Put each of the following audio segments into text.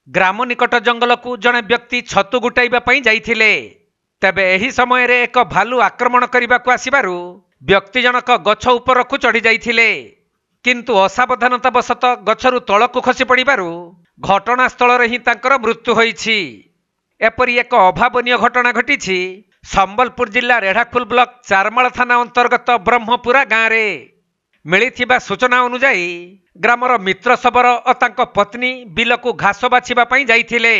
ग्राम निकट जंगल को जड़े व्यक्ति छतु गुटाइबा पई जाइथिले। तेबे एही समय रे एक भालू आक्रमण करने को आसिबारु व्यक्ति जनक गछ उपर को चढ़ी जाइथिले, किंतु असावधानता बशत गछरु तळकु खसी पड़िबारु घटनास्थल रे ही तांकर मृत्यु होईछि। एपरि एक अभावनीय घटना घटिछि संबलपुर जिला रेढ़ाखोल ब्लॉक चारमाल थाना अंतर्गत ब्रह्मपुरा गाँव रे। मिलिथिबा सूचना अनुसार ग्रामर मित्र शबर और तांको पत्नी बिलकु घास बाछिबा पई जाइथिले।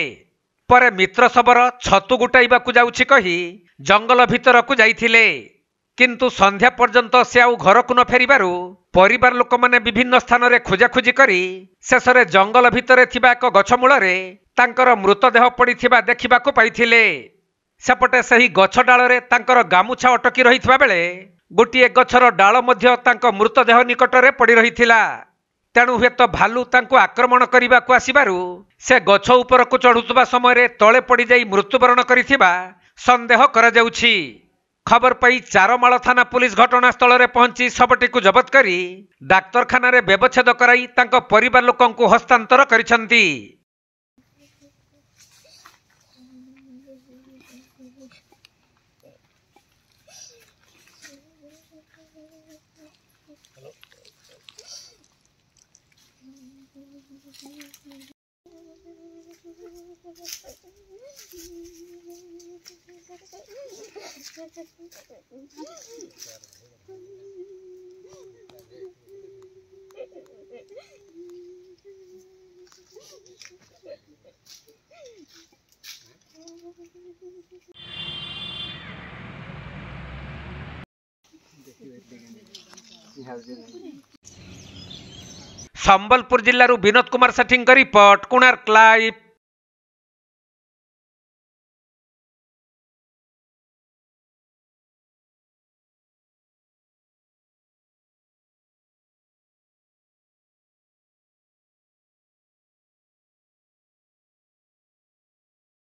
परे मित्र शबर छतु गुटाइबा को जाउछि कही जंगल भितर को जाइथिले, किंतु संध्या पर्यंत से आउ घर को न फेरिबारु परिवार लोक माने विभिन्न स्थान रे खोजाखोजी करी शेषरे जंगल भितर थिबा एक गछमूल रे तांकर मृतदेह पड़िथिबा देखिबा को पाइथिले। सेपटे सही गछ डाल रे तांकर गामुछा अटकी रहिथिबा बेले गोटिए गछर डाल मध्य तांको मृतदेह निकट रे पड़ी रहिथिला। तेणु हुए तो भालू तांको आक्रमण करने को आसिबारु से गछ उपर को चढ़ुवा समय रे तले पड़ी जाई मृत्युवरण करिथिबा संदेह करा जाउछि। खबर पाई चारमाल थाना पुलिस घटनास्थल रे पहुंची शवटी को जबत करी डाक्तरखाना रे व्यवच्छेद कराई तांको परिवार लोकन को हस्तांतर करिसंती। संबलपुर जिल्लारू विनोद कुमार सेठी रिपोर्ट, कोणार्क लाइव।